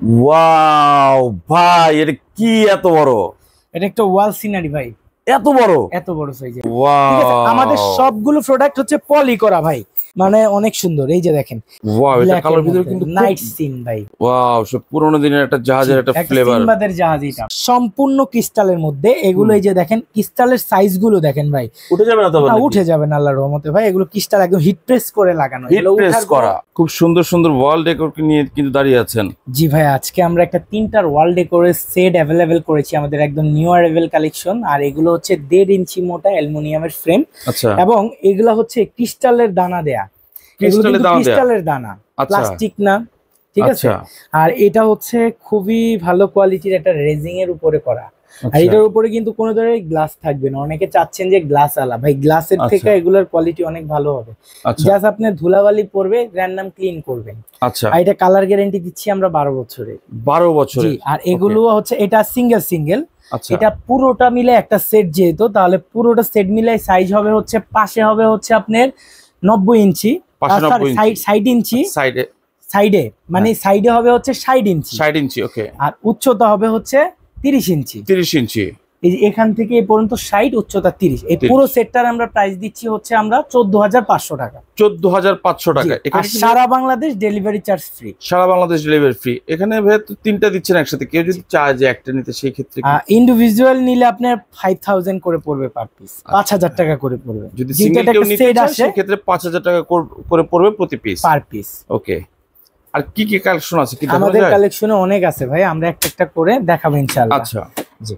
Wow ভাই, এটা কি এত বড়? এটা একটা ওয়াল সিনারি ভাই। এত বড়? এত বড় সাইজের। ওয়াও, আমাদের সবগুলো প্রোডাক্ট হচ্ছে পলি করা ভাই, মানে অনেক সুন্দর। এই যে দেখেন, ওয়াও, এটা কালার ভিতরে কিন্তু নাইট সিন ভাই। ওয়াও, সব পুরোনো দিনের একটা জাহাজের একটা ফ্লেভার। সিনবাদের জাহাজ, এটা সম্পূর্ণ ক্রিস্টালের মধ্যে। এগুলো এই যে দেখেন, ক্রিস্টালের সাইজ গুলো দেখেন ভাই। উঠে যাবে না তো? না, উঠে যাবে না আল্লাহর রহমতে ভাই। এগুলো ক্রিস্টাল একদম হিট প্রেস করে লাগানো, হিট প্রেস করা। খুব সুন্দর সুন্দর ওয়াল ডেকোর নিয়ে কিন্তু দাঁড়িয়ে আছেন। জি ভাই, আজকে আমরা একটা 3টার ওয়াল ডেকোরের সেট অ্যাভেলেবেল করেছি, আমাদের একদম নিউ অ্যারাইভেল কালেকশন। আর এগুলো হচ্ছে 1.5 ইঞ্চি মোটা অ্যালুমিনিয়ামের ফ্রেম। আচ্ছা। এবং এগুলো হচ্ছে ক্রিস্টালের দানা দেয়া, ক্রিস্টালের দানা, প্লাস্টিক না, ঠিক আছে। আর এটা হচ্ছে খুবই ভালো কোয়ালিটির একটা রেজিং এর উপরে করা। আর এটার উপরে কিন্তু কোনো ধরনের গ্লাস থাকবে না। অনেকে চাচ্ছেন যে গ্লাস আলা, ভাই গ্লাসের থেকে এগুলোর কোয়ালিটি অনেক ভালো হবে। জাস্ট আপনি ধুলাবালি পড়বে, র্যান্ডম ক্লিন করবেন। আচ্ছা। আর এটা কালার গ্যারান্টি দিচ্ছি আমরা 12 বছরের। 12 বছর। আর এগুলো হচ্ছে, এটা সিঙ্গেল। এটা পুরোটা মিলে একটা সেট, যেহেতু তাহলে পুরোটা সেট মিলে সাইজ হবে হচ্ছে, পাশে হবে হচ্ছে আপনার 90 ইঞ্চি, সাইড ইঞ্চি, সাইডে মানে সাইডে হবে হচ্ছে 60 ইঞ্চি। 60 ইঞ্চি, ওকে। আর উচ্চতা হবে হচ্ছে 30 ইঞ্চি। 30 ইঞ্চি। এই যে এখান থেকে এই পর্যন্ত 60, উচ্চতা 30। এই পুরো সেটটার আমরা প্রাইস দিচ্ছি হচ্ছে আমরা 14,500 টাকা। 14,500 টাকা। এখানে সারা বাংলাদেশ ডেলিভারি চার্জ ফ্রি। সারা বাংলাদেশ ডেলিভারি ফ্রি। এখানে ভাই তো 3টা দিচ্ছেন একসাথে। কেউ যদি চায় যে একটা নিতে, সেই ক্ষেত্রে ইন্ডিভিজুয়াল নিলে আপনার 5000 করে পড়বে পার পিস, 5000 টাকা করে পড়বে। যদি সিঙ্গেল কেউ নিতে চায় সেই ক্ষেত্রে 5000 টাকা করে পড়বে প্রতি পিস, পার পিস। ওকে। আর কি কি কালেকশন আছে? কি আমাদের কালেকশনে অনেক আছে ভাই, আমরা একটা করে দেখাবো ইনশাআল্লাহ। আচ্ছা জি।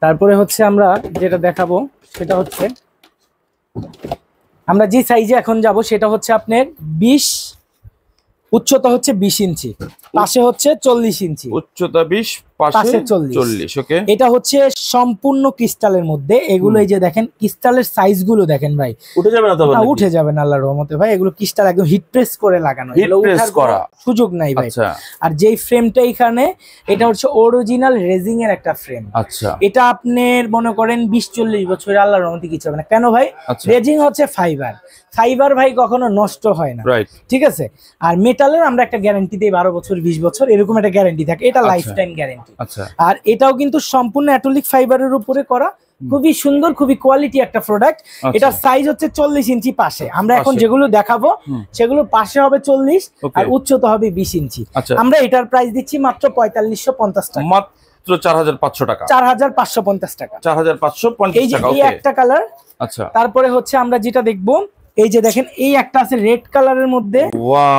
তারপরে হচ্ছে আমরা যেটা দেখাবো সেটা হচ্ছে, আমরা যে সাইজে এখন যাব সেটা হচ্ছে আপনার 20, উচ্চতা হচ্ছে 20 ইঞ্চি, পাশে হচ্ছে 40 ইঞ্চি। উচ্চতা 20, পাশে 40, ওকে। এটা হচ্ছে সম্পূর্ণ ক্রিস্টালের মধ্যে। এগুলো এই যে দেখেন, ক্রিস্টালের সাইজ গুলো দেখেন ভাই। উঠে যাবে না তো? না, উঠে যাবে না আল্লাহর রহমতে ভাই। এগুলো ক্রিস্টাল একদম হিট প্রেস করে লাগানো, হিট প্রেস করা সুযোগ নাই ভাই। আর যেই ফ্রেমটা এখানে, এটা হচ্ছে অরিজিনাল রেজিং এর একটা ফ্রেম। আচ্ছা। এটা আপনার মনে করেন 20-40 বছর আল্লাহর রহমতে কিছু হবে না। কেন ভাই? রেজিং হচ্ছে ফাইবার ভাই, কখনো নষ্ট হয় না, ঠিক আছে। আর মেটালের আমরা একটা গ্যারান্টি দিই 12 বছর 20 বছর, এরকম একটা গ্যারান্টি থাকে। এটা লাইফ টাইম গ্যারান্টি। আর এটাও কিন্তু সম্পূর্ণ অ্যাটোলিক ফাইবারের উপরে করা, খুবই সুন্দর, খুবই কোয়ালিটি একটা প্রোডাক্ট। এটার সাইজ হচ্ছে 40 ইঞ্চি পাশে। আমরা এখন যেগুলো দেখাবো সেগুলো পাশে হবে 40, আর উচ্চতা হবে 20 ইঞ্চি। আমরা এটার প্রাইস দিচ্ছি মাত্র 4550 টাকা। মাত্র 4500 টাকা। 4550 টাকা। 4550 টাকা। এই একটা কালার। আচ্ছা। তারপরে হচ্ছে আমরা যেটা দেখবো, এই যে দেখেন, এই একটা আছে রেড কালারের মধ্যে।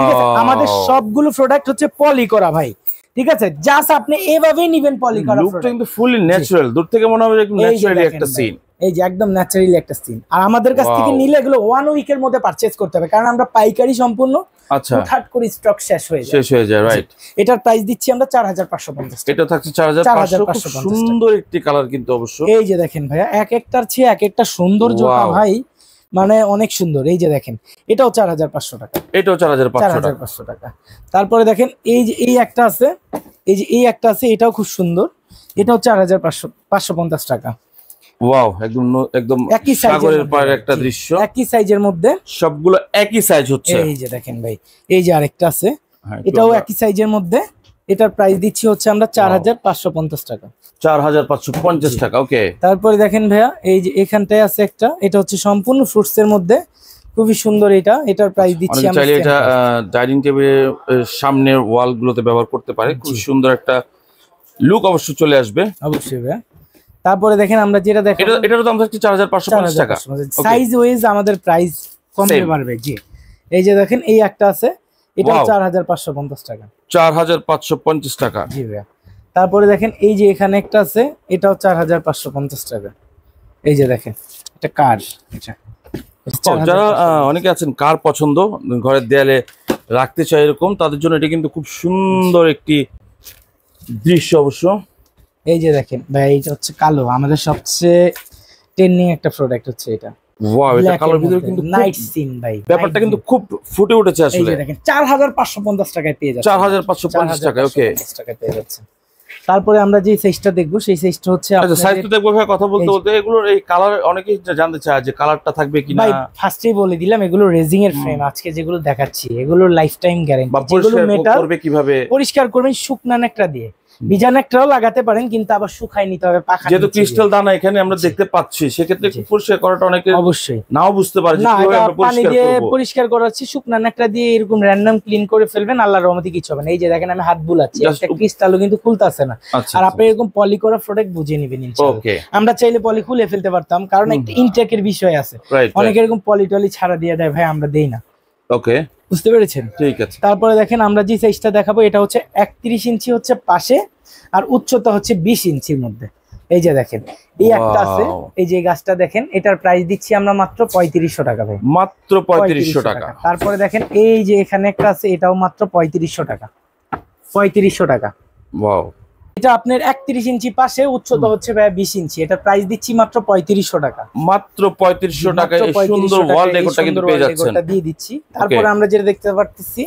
ঠিক আছে, আমাদের সবগুলো প্রোডাক্ট হচ্ছে পলি করা ভাই, ঠিক আছে। জাস্ট আপনি এভাবেই নেবেন পলি করা। লুকটা কিন্তু ফুলি ন্যাচারাল, দূর থেকে মনে হবে একদম ন্যাচারালি একটা সিন। এই যে একদম ন্যাচারালি একটা সিন। আর আমাদের কাছ থেকে নিলে এগুলো 1 উইকের মধ্যে পারচেজ করতে হবে, কারণ আমরা পাইকারি সম্পূর্ণ। আচ্ছা। হুটহাট করে স্টক শেষ হয়ে যায়, রাইট। এটার প্রাইস দিচ্ছি আমরা 4550 টাকা। এটা থাকছে 4550। সুন্দর একটি কালার কিন্তু অবশ্যই। এই যে দেখেন ভাইয়া, এক একটার চেয়ে এক একটা সৌন্দর্যটা ভাই, মানে অনেক সুন্দর। এই যে দেখেন, এটাও 4500 টাকা। এটাও 4500 টাকা। তারপরে দেখেন, এই যে এই একটা আছে, এই একটা আছে, এটাও খুব সুন্দর। এটাও 4550 টাকা। ওয়াও, একদম একই সাগরের পাড়ের একটা দৃশ্য, একই সাইজের মধ্যে, সবগুলো একই সাইজ হচ্ছে। এই যে দেখেন ভাই, এই যে আরেকটা আছে, এটাও একই সাইজের মধ্যে। এটার প্রাইস দিচ্ছি হচ্ছে আমরা 4550 টাকা। 4550 টাকা, ওকে। তারপরে দেখেন ভাইয়া, এই যে এখানটায় আছে একটা, এটা হচ্ছে সম্পূর্ণ ফ্রুটস এর মধ্যে, খুবই সুন্দর। এটার প্রাইস দিচ্ছি আমরা। চাইলে এটা ডাইনিং টেবিলের সামনের ওয়াল গুলোতে ব্যবহার করতে পারে, খুব সুন্দর একটা লুক অবশ্যই চলে আসবে। অবশ্যই ভাইয়া। তারপরে দেখেন, আমরা যেটা দেখেন, এটার দাম হচ্ছে 4550 টাকা। সাইজ ওয়াইজ আমাদের প্রাইস কমতে পারবে। জি। এই যে দেখেন, এই একটা আছে, এটা 4550 টাকা। 4550 টাকা। জি ভাইয়া। তারপরে দেখেন, এই যে এখানে একটা আছে, এটাও 4550 টাকা। এই যে দেখেন, এটা কার। যারা অনেকে আছেন কার পছন্দ, ঘরের দেয়ালে রাখতে চায় এরকম, তাদের জন্য এটা কিন্তু খুব সুন্দর একটি দৃশ্য অবশ্য। এই যে দেখেন ভাই, এটা হচ্ছে কালো, আমাদের সবচেয়ে ট্রেন্ডিং একটা প্রোডাক্ট হচ্ছে এটা। ওয়াও, এটা কালোর ভিতরে কিন্তু নাইট সিন ভাই, ব্যাপারটা কিন্তু খুব ফুটে উঠেছে আসলে। এই যে দেখেন, 4550 টাকায় পেয়ে যাচ্ছে। 4550 টাকা, ওকে। টাকায় পেয়ে যাচ্ছে। তারপরে আমরা যে সাইজটা দেখবো সেই সাইজটা হচ্ছে আচ্ছা সাইজ তো দেখবো ভাই, কথা বলতে বলতে এগুলোর এই কালার অনেকেই জানতে চায় যে কালারটা থাকবে কিনা। ভাই ফার্স্টেই বলে দিলাম এগুলো রেজিং এর ফ্রেম, আজকে যেগুলো দেখাচ্ছি এগুলো লাইফ টাইম গ্যারান্টি। যেগুলো মেটাল করবে কিভাবে পরিষ্কার করবেন, শুকনা নেকড়া দিয়ে, ভিজা নেকড়াও লাগাতে পারেন কিন্তু আবার শুকায় নিতে হবে পাখা। যেহেতু ক্রিস্টাল দানা এখানে আমরা দেখতে পাচ্ছি, সেক্ষেত্রে একটু পরিষ্কার করাটা অনেকে অবশ্যই নাও বুঝতে পারে যে কিভাবে আমরা পানি দিয়ে পরিষ্কার করাচ্ছি। শুকনা নেকড়া দিয়ে এরকম র্যান্ডম ক্লিন করে ফেলবেন, আল্লাহর রহমতে কিছু হবে না। এই যে দেখেন আমি হাত বুলাচ্ছি, একটা ক্রিস্টালও কিন্তু খুলতাছে না। আর আপনি এরকম পলি করা প্রোডাক্ট বুঝে নেবেন ইনশাআল্লাহ। আমরা চাইলে পলি খুলে ফেলতে পারতাম, কারণ একটা ইনটেকের বিষয় আছে। অনেকে এরকম পলি টলি ছাড়া দিয়ে দেয়, ভাই আমরা দেই না। ওকে, বুঝতে পেরেছেন? ঠিক আছে। তারপরে দেখেন আমরা যে সাইজটা দেখাবো এটা হচ্ছে 31 ইঞ্চি হচ্ছে পাশে, আর উচ্চতা হচ্ছে 20 ইঞ্চির মধ্যে। এই যে দেখেন এই একটা আছে, এই যে গাছটা দেখেন, এটার প্রাইস দিচ্ছি আমরা মাত্র 3500 টাকা ভাই, মাত্র 3500 টাকা। তারপরে দেখেন এই যে এখানে একটা আছে, এটাও মাত্র 3500 টাকা, 3500 টাকা। ওয়াও, এটা আপনার 31 ইঞ্চি পাশে, উচ্চতা হচ্ছে ভাই 20 ইঞ্চি, এটা প্রাইস দিচ্ছি মাত্র 3500 টাকা, মাত্র 3500 টাকায় সুন্দর ওয়াল ডেকোরটা কিন্তু পেয়ে যাচ্ছেন, দিয়ে দিচ্ছি। তারপরে আমরা যেটা দেখতে পারতেছি,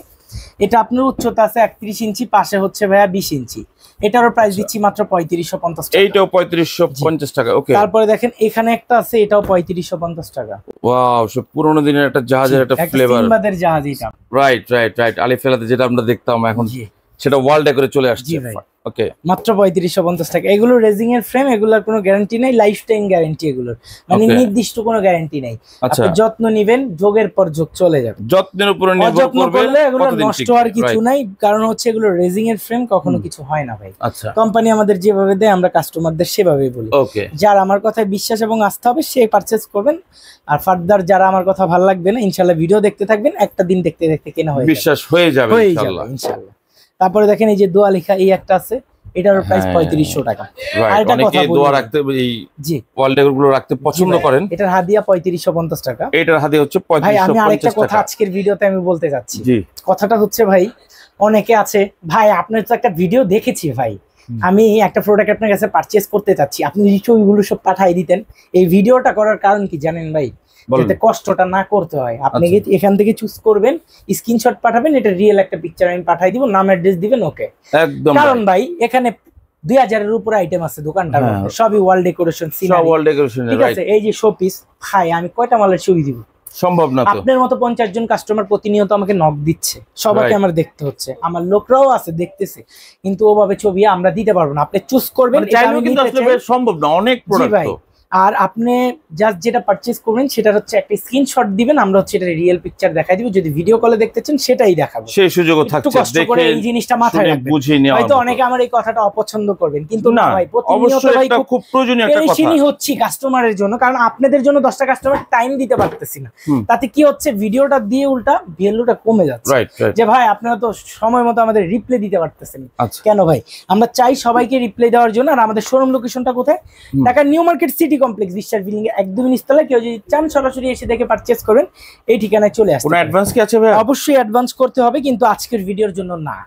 এটা আপনার উচ্চতা আছে 31 ইঞ্চি, পাশে হচ্ছে ভাইয়া 20 ইঞ্চি, এটারও প্রাইস দিচ্ছি মাত্র 3550 টাকা। এইটাও 3550 টাকা। ওকে, তারপরে দেখেন এখানে একটা আছে, এটাও 3550 টাকা। ওয়াও, সব পুরোনো দিনের একটা জাহাজের একটা ফ্লেভার, সিম্বাদের জাহাজ এটা। রাইট রাইট রাইট, আলিফ ফেলাতে যেটা আমরা দেখতাম এখন সেটা ওয়াল ডেকোরে চলে আসছে। ওকে, মাত্র 3550 টাকা। এগুলো রেজিং এর ফ্রেম, এগুলোর কোনো গ্যারান্টি নেই, লাইফ টাইম গ্যারান্টি এগুলোর, মানে নির্দিষ্ট কোনো গ্যারান্টি নেই। আপনি যত্ন নেবেন, যোগের পর যোগ চলে যাবে, যত্নের উপর নির্ভর করবে, এগুলো নষ্ট হওয়ার কিছু নাই, কারণ হচ্ছে এগুলো রেজিং এর ফ্রেম, কখনো কিছু হয় না ভাই। আচ্ছা, কোম্পানি আমাদের যেভাবে দেয় আমরা কাস্টমারদের সেভাবেই বলি। ওকে, যার আমার কথায় বিশ্বাস এবং আস্থা হবে সে পারচেজ করবেন, আর ফার্দার যারা আমার কথা ভালো লাগবে না, ইনশাআল্লাহ ভিডিও দেখতে থাকবেন, একটা দিন দেখতে দেখতে কেনা হয়ে বিশ্বাস হয়ে যাবে ইনশাআল্লাহ। তারপরে দেখেন এই যে দোয়া লেখা এই একটা আছে, এটার প্রাইস 3500 টাকা। আর এটা কথা বলি, দোয়া রাখতে এই জি ওয়াল ডেকোর গুলো রাখতে পছন্দ করেন, এটার হাদিয়া 3550 টাকা। এটার হাদিয়া হচ্ছে 3550 টাকা। ভাই আমি আরেকটা কথা আজকের ভিডিওতে আমি বলতে যাচ্ছি, জি কথাটা হচ্ছে ভাই, অনেকে আছে ভাই আপনার তো একটা ভিডিও দেখেছি ভাই, আমি একটা প্রোডাক্ট আপনার কাছে পারচেজ করতে চাচ্ছি, আপনি যদি ছবিগুলো সব পাঠিয়ে দিতেন। এই ভিডিওটা করার কারণ কি জানেন ভাই? যাতে কষ্টটা না করতে হয়। আপনি এখান থেকে চুজ করবেন, স্ক্রিনশট পাঠাবেন, এটা রিয়েল একটা পিকচার আমি পাঠিয়ে দিব, নাম অ্যাড্রেস দিবেন, ওকে একদম। কারণ ভাই এখানে 2000 এর উপরে আইটেম আছে দোকানটার মধ্যে, সবই ওয়াল ডেকোরেশন, সব ওয়াল ডেকোরেশন, ঠিক আছে? এই যে শোপিস, ভাই আমি কয়টা মালের ছবি দিব? সম্ভব না। আপনার মতো 50 জন কাস্টমার প্রতিনিয়ত আমাকে নক দিচ্ছে, সবাইকে আমার দেখতে হচ্ছে, আমার লোকরাও আছে দেখতেছে, কিন্তু ওভাবে ছবি আমরা দিতে পারবো না। আপনি চুজ করবেন, কিন্তু আসলে সম্ভব না, অনেক প্রোডাক্ট। আর আপনি জাস্ট যেটা পারচেজ করবেন সেটা হচ্ছে একটা স্ক্রিনশট দিবেন, আমরা হচ্ছে এটা রিয়েল পিকচার দেখাই দিব, যদি ভিডিও কলে দেখতে চান সেটাই দেখাবো, সেই সুযোগও থাকছে। কষ্ট করে এই জিনিসটা মাথায় রাখবেন, বুঝিয়ে নেওয়া। হয়তো অনেকে আমার এই কথাটা অপছন্দ করবেন, কিন্তু না ভাই, প্রতিনিয়ত ভাই খুব প্রয়োজনীয় একটা কথা, পেরেশানি হচ্ছি কাস্টমারের জন্য, কারণ আপনাদের জন্য 10টা কাস্টমার টাইম দিতে পারতেছি না। তাতে কি হচ্ছে, ভিডিওটা দিয়ে উল্টা ভ্যালুটা কমে যাচ্ছে, যে ভাই আপনারা তো সময় মতো আমাদের রিপ্লাই দিতে পারতেছেন কেন? ভাই আমরা চাই সবাইকে রিপ্লাই দেওয়ার জন্য। আর আমাদের শোরুম লোকেশনটা কোথায়? Dhaka new market city complex, বিশ্বাস বিল্ডিং এর একদম নিচতলা। কেউ যদি চান সরাসরি এসে দেখে পারচেজ করবেন, এই ঠিকানায় চলে আসবেন। কোনো অ্যাডভান্স কি আছে ভাই? অবশ্যই অ্যাডভান্স করতে হবে, কিন্তু আজকের ভিডিওর জন্য না।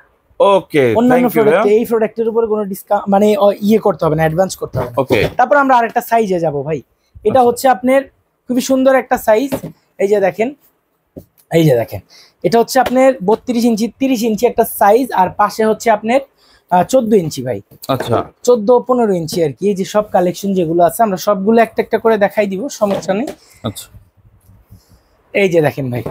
ওকে, অন্যান্য প্রোডাক্ট, এই প্রোডাক্টের উপর কোনো ডিসকাউন্ট মানে করতে হবে না, অ্যাডভান্স করতে হবে। ওকে, তারপর আমরা আরেকটা সাইজে যাব ভাই। এটা হচ্ছে আপনার খুবই সুন্দর একটা সাইজ, এই যে দেখেন, এই যে দেখেন, এটা হচ্ছে আপনার 32 ইঞ্চি 30 ইঞ্চি একটা সাইজ, আর পাশে হচ্ছে আপনার 14 ইঞ্চি ভাই। আচ্ছা, 14-15 ইঞ্চি আর কি। এই যে সব কালেকশন যেগুলো আছে আমরা সবগুলো একটা একটা করে দেখাই দিব, সমস্যা নেই। আচ্ছা, এই যে দেখেন ভাই,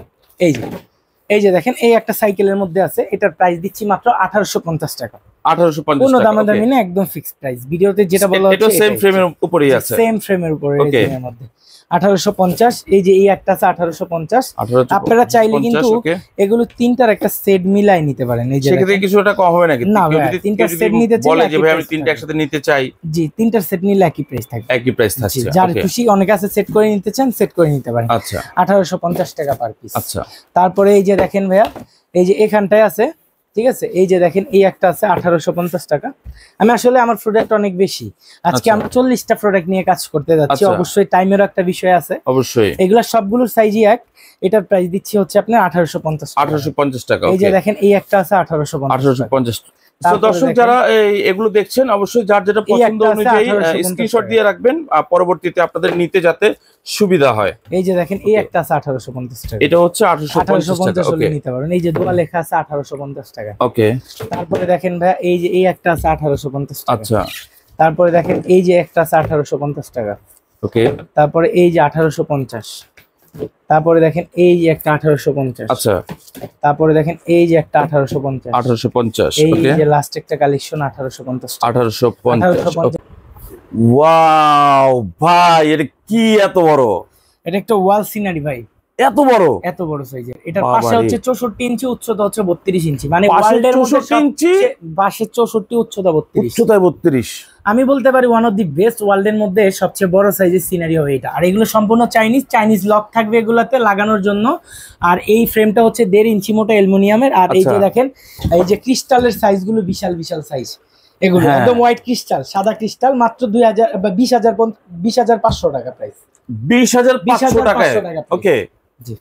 এই যে দেখেন, এই একটা সাইকেলের মধ্যে আছে, এটার প্রাইস দিচ্ছি মাত্র 1850 টাকা। 1850 কোনো দামাদামি না, একদম ফিক্সড প্রাইস। ভিডিওতে যেটা বলা হচ্ছে এটা সেম ফ্রেমের উপরেই আছে, সেম ফ্রেমের উপরে এর মধ্যে 1850। এই যে এই একটা আছে 1850। আপনারা চাইলে কিন্তু এগুলো তিনটার একটা সেট মিলাই নিতে পারেন। এই যে সেক্ষেত্রে কিছুটা কম হবে নাকি? না ভাই, তিনটা সেট নিতে চাইলে, বলে যে ভাই আমি তিনটা একসাথে নিতে চাই, জি তিনটার সেট নিলে একই প্রাইস থাকবে, একই প্রাইস থাকছে। যার খুশি, অনেকে আছে সেট করে নিতে চান, সেট করে নিতে পারেন। আচ্ছা, 1850 টাকা পার পিস। আচ্ছা, তারপরে এই যে দেখেন ভাইয়া, এই যে এখানটায় আছে, ঠিক আছে, এই যে দেখেন এই একটা আছে 1850 টাকা। আমি আসলে আমার প্রোডাক্ট অনেক বেশি, আজকে আমরা 40টা প্রোডাক্ট নিয়ে কাজ করতে যাচ্ছি। অবশ্যই টাইমেরও একটা বিষয় আছে, অবশ্যই। এগুলা সবগুলোর সাইজই এক। এটার প্রাইস দিচ্ছি হচ্ছে আপনার 1850 টাকা। এই যে দেখেন এই একটা আছে 1850 দর্শক যারা এগুলো দেখছেন অবশ্যই যার যেটা পছন্দ অনুযায়ী স্ক্রিনশট দিয়ে রাখবেন, পরবর্তীতে আপনাদের নিতে যাতে সুবিধা হয়। এই যে দেখেন এই একটা আছে 1850 টাকা, এটা হচ্ছে 1850 টাকা। ওকে, নিতে পারেন। এই যে দোয়া লেখা আছে 1850 টাকা। ওকে, তারপরে দেখেন ভাই এই যে এই একটা আছে 1850 টাকা। আচ্ছা, তারপরে দেখেন এই যে একটা আছে 1850 টাকা। ওকে, তারপরে এই যে 1850। তারপরে দেখেন এই যে একটা 1850। আচ্ছা, তারপরে দেখেন এই যে একটা 1850। 1850। এই ওকে, যে লাস্ট একটা কালেকশন 1850। 1850। ওয়াও ভাই, এটা কি এত বড়! এটা একটা ওয়াল সিনারি ভাই, এত বড়, এত বড় সাইজের। এটার পাশে হচ্ছে 64 ইঞ্চি, উচ্চতা হচ্ছে 32 ইঞ্চি। মানে ওয়ার্ল্ডের মধ্যে 64 ইঞ্চি, পাশে 64, উচ্চতা 32। উচ্চতায় 32। আমি বলতে পারি ওয়ান অফ দি বেস্ট, ওয়ার্ল্ডের মধ্যে সবচেয়ে বড় সাইজের সিনারি হবে এটা। আর এগুলো সম্পূর্ণ চাইনিজ লক থাকবে এগুলাতে লাগানোর জন্য। আর এই ফ্রেমটা হচ্ছে 1.5 ইঞ্চি মোটা অ্যালুমিনিয়ামের। আর এই যে দেখেন এই যে ক্রিস্টালের সাইজগুলো বিশাল বিশাল সাইজ, এগুলো একদম হোয়াইট ক্রিস্টাল, সাদা ক্রিস্টাল। মাত্র 2000 বা 20,500 টাকা প্রাইস। 20,500 টাকায়। ওকে, জি,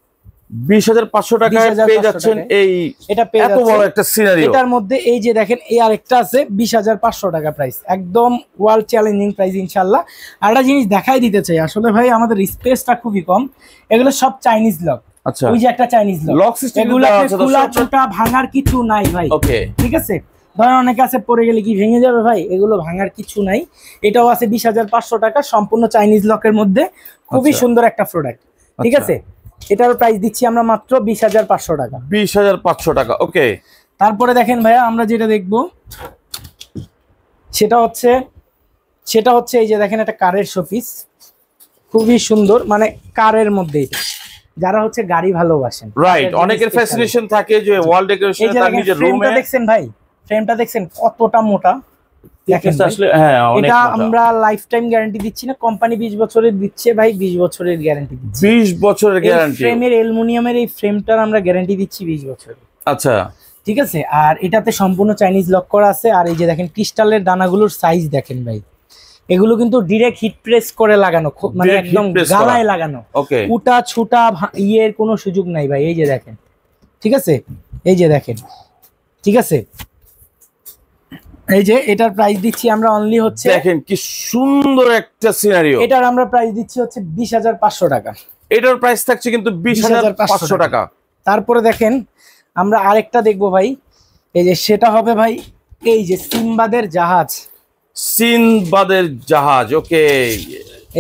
20,500 টাকায় পেয়ে যাচ্ছেন এই এটা এত বড় একটা সিনারিও। এটার মধ্যে এই যে দেখেন এই আরেকটা আছে 20,500 টাকা প্রাইস, একদম ওয়ার্ল্ড চ্যালেঞ্জিং প্রাইস ইনশাআল্লাহ। আর একটা জিনিস দেখাই দিতে চাই, আসলে ভাই আমাদের স্পেসটা খুবই কম। এগুলো সব চাইনিজ লক। আচ্ছা, ওই যে একটা চাইনিজ লক সিস্টেম, এগুলো খোলা ছোটা ভাঙার কিছু নাই ভাই। ওকে, ঠিক আছে, ধরেন অনেকে আছে পড়ে গেলে কি ভেঙে যাবে ভাই, এগুলো ভাঙার কিছু নাই। এটাও আছে 20,500 টাকা, সম্পূর্ণ চাইনিজ লকের মধ্যে, খুবই সুন্দর একটা প্রোডাক্ট। ঠিক আছে, এটার প্রাইস দিচ্ছি আমরা মাত্র 20,500 টাকা। 20,500 টাকা। ওকে, তারপরে দেখেন ভাইয়া আমরা যেটা দেখবো সেটা হচ্ছে এই যে দেখেন একটা কারের শোপিস, খুবই সুন্দর। মানে কারের মধ্যে যারা হচ্ছে গাড়ি ভালোবাসেন, রাইট, অনেকের ফ্যাসিনেশন থাকে যে ওয়াল ডেকোরেশন তার নিজের রুমে। দেখছেন ভাই, ফ্রেমটা দেখছেন কতটা মোটা। আসলে হ্যাঁ, অনেক এটা মোটা। আমরা লাইফ টাইম গ্যারান্টি দিচ্ছি না, কোম্পানি 20 বছরের দিচ্ছে ভাই, 20 বছরের গ্যারান্টি দিচ্ছে। 20 বছরের গ্যারান্টি। ফ্রেমের অ্যালুমিনিয়ামের এই ফ্রেমটার আমরা গ্যারান্টি দিচ্ছি 20 বছর। আচ্ছা, ঠিক আছে, আর এটাতে সম্পূর্ণ চাইনিজ লক করা আছে। আর এই যে দেখেন ক্রিস্টালের দানাগুলোর সাইজ দেখেন ভাই, এগুলো কিন্তু ডিরেক্ট হিট প্রেস করে লাগানো, মানে একদম গালায় লাগানো। ওকে, উটা ছুটা ইয়ের কোনো সুযোগ নাই ভাই। এই যে দেখেন, ঠিক আছে, এই যে দেখেন, ঠিক আছে, এই যে এটার প্রাইস দিচ্ছি আমরা অনলি হচ্ছে, দেখেন কি সুন্দর একটা সিনারিও। এটার আমরা প্রাইস দিচ্ছি হচ্ছে 20,500 টাকা। এটার প্রাইস থাকছে কিন্তু 20,500 টাকা। তারপরে দেখেন আমরা আরেকটা দেখবো ভাই, এই যে সেটা হবে ভাই এই যে সিনবাদের জাহাজ। সিনবাদের জাহাজ, ওকে,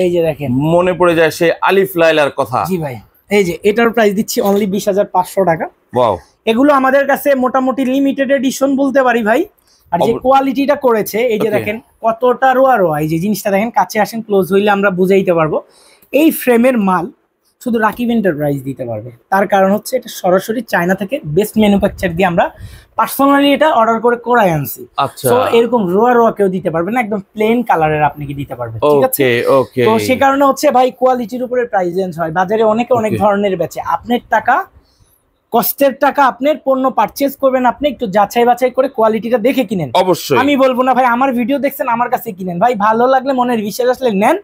এই যে দেখেন মনে পড়ে যায় সে আলিফ লায়লার কথা। জি ভাই, এই যে এটার প্রাইস দিচ্ছি অনলি 20,500 টাকা। ওয়াও, এগুলো আমাদের কাছে মোটামুটি লিমিটেড এডিশন বলতে পারি ভাই। আর যে কোয়ালিটিটা করেছে এই যে দেখেন কতটা রোয়া রোয়া, এই যে জিনিসটা দেখেন, কাছে আসেন ক্লোজ হইলে আমরা বুঝাইতে পারবো। এই ফ্রেমের মাল শুধু রাকিব এন্টারপ্রাইজ দিতে পারবে, তার কারণ হচ্ছে এটা সরাসরি চায়না থেকে বেস্ট ম্যানুফ্যাকচার দিয়ে আমরা পার্সোনালি এটা অর্ডার করে করাই আনছি। আচ্ছা, তো এরকম রোয়া রোয়া কেউ দিতে পারবে না, একদম প্লেন কালারের আপনি কি দিতে পারবেন। ঠিক আছে, ওকে, তো সে কারণে হচ্ছে ভাই কোয়ালিটির উপরে প্রাইস রেঞ্জ হয়। বাজারে অনেকে অনেক ধরনের বেচে, আপনার টাকা কষ্টের টাকা, আপনার পণ্য পারচেজ করবেন, আপনি একটু যাচাই বাছাই করে কোয়ালিটিটা দেখে কিনেন। অবশ্যই, আমি বলবো না ভাই আমার ভিডিও দেখছেন আমার কাছে কিনেন, ভাই ভালো লাগলে মনের বিশ্বাস আসলে নেন,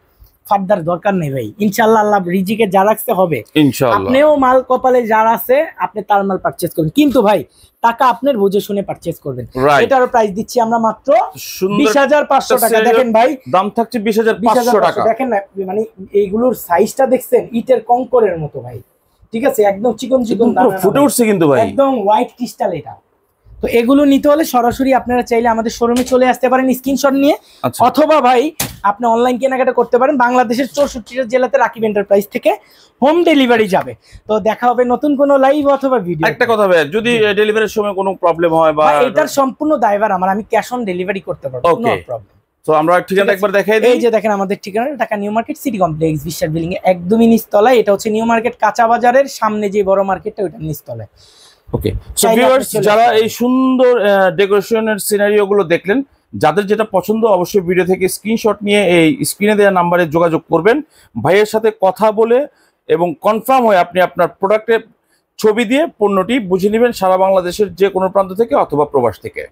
ফার্দার দরকার নেই ভাই। ইনশাআল্লাহ আল্লাহ রিজিকে যা রাখতে হবে, ইনশাআল্লাহ আপনিও মাল কপালে যার আছে আপনি তার মাল পারচেজ করবেন, কিন্তু ভাই টাকা আপনার বুঝে শুনে পারচেজ করবেন। এটার প্রাইস দিচ্ছি আমরা মাত্র 20,500 টাকা। দেখেন ভাই দাম থাকছে 20,500 টাকা। দেখেন না, মানে এইগুলোর সাইজটা দেখছেন ইটের কঙ্করের মতো ভাই। ঠিক আছে, একদম চিকন চিকন ফুটে উঠছে কিন্তু ভাই, একদম হোয়াইট ক্রিস্টাল এটা। তো এগুলো নিতে হলে সরাসরি আপনারা চাইলে আমাদের শোরুমে চলে আসতে পারেন স্ক্রিনশট নিয়ে, অথবা ভাই আপনি অনলাইন কেনাকাটা করতে পারেন। বাংলাদেশের 64টা জেলাতে রাকিব এন্টারপ্রাইজ থেকে হোম ডেলিভারি যাবে। তো দেখা হবে নতুন কোনো লাইভ অথবা ভিডিও। একটা কথা ভাই, যদি ডেলিভারির সময় কোনো প্রবলেম হয় বা এটার সম্পূর্ণ দায়ভার আমার, আমি ক্যাশ অন ডেলিভারি করতে পারবো, কোনো প্রবলেম। তো আমরা ঠিকানা একবার দেখাই দিই। এই যে দেখেন আমাদের ঠিকানা Dhaka new market city complex বিশ্বাস বিল্ডিং এর একদমই নিচতলায়। এটা হচ্ছে নিউ মার্কেট কাঁচা বাজারের সামনে যে বড় মার্কেটটা, ওইটার নিচতলায়। ওকে, সো ভিউয়ার্স, যারা এই সুন্দর ডেকোরেশনের সিনারিও গুলো দেখলেন, যাদের যেটা পছন্দ অবশ্যই ভিডিও থেকে স্ক্রিনশট নিয়ে এই স্ক্রিনে দেওয়া নাম্বারে যোগাযোগ করবেন। ভাইয়ের সাথে কথা বলে এবং কনফার্ম হয়ে আপনি আপনার প্রোডাক্টের ছবি দিয়ে পণ্যটি বুঝে নেবেন সারা বাংলাদেশের যে কোনো প্রান্ত থেকে অথবা প্রবাস থেকে।